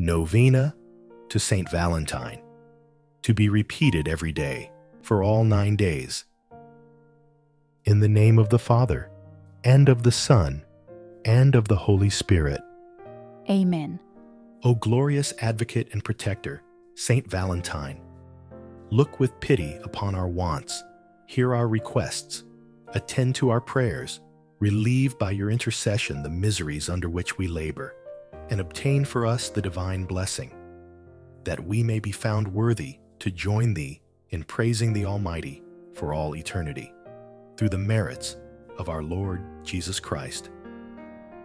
Novena to Saint Valentine, to be repeated every day for all 9 days. In the name of the Father, and of the Son, and of the Holy Spirit. Amen. O glorious advocate and protector, Saint Valentine, look with pity upon our wants, hear our requests, attend to our prayers, relieve by your intercession the miseries under which we labor, and obtain for us the divine blessing, that we may be found worthy to join thee in praising the Almighty for all eternity, through the merits of our Lord Jesus Christ.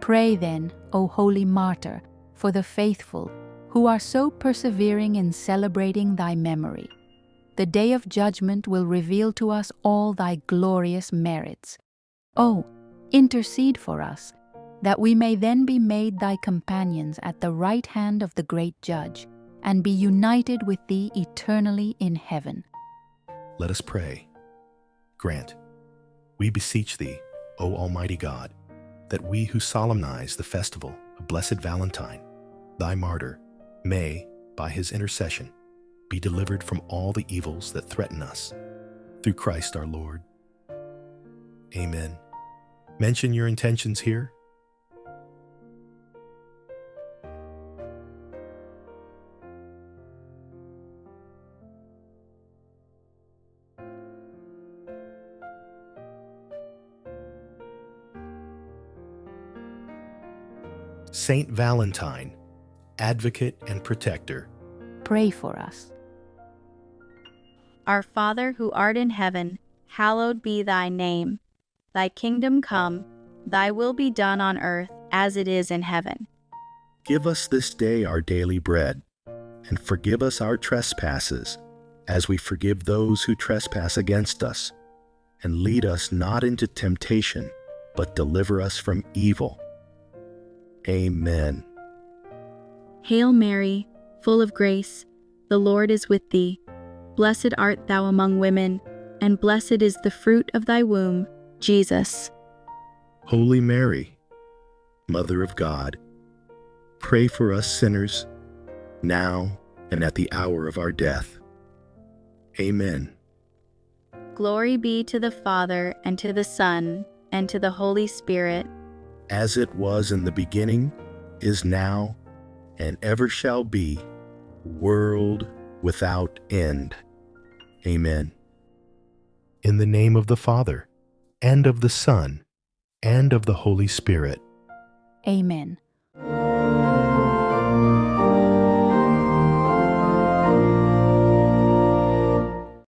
Pray then, O holy martyr, for the faithful who are so persevering in celebrating thy memory. The day of judgment will reveal to us all thy glorious merits. O, intercede for us, that we may then be made thy companions at the right hand of the great Judge, and be united with thee eternally in heaven. Let us pray. Grant, we beseech thee, O Almighty God, that we who solemnize the festival of Blessed Valentine, thy martyr, may, by his intercession, be delivered from all the evils that threaten us. Through Christ our Lord. Amen. Mention your intentions here. Saint Valentine, advocate and protector, Pray for us. Our Father who art in heaven, hallowed be thy name. Thy kingdom come, thy will be done on earth as it is in heaven. give us this day our daily bread, and forgive us our trespasses, as we forgive those who trespass against us. And lead us not into temptation, but deliver us from evil. Amen. Hail Mary, full of grace, the Lord is with thee. Blessed art thou among women, and blessed is the fruit of thy womb, Jesus. Holy Mary, Mother of God, pray for us sinners, now and at the hour of our death. Amen. Glory be to the Father, and to the Son, and to the Holy Spirit. As it was in the beginning, is now, and ever shall be, world without end. Amen. In the name of the Father, and of the Son, and of the Holy Spirit. Amen.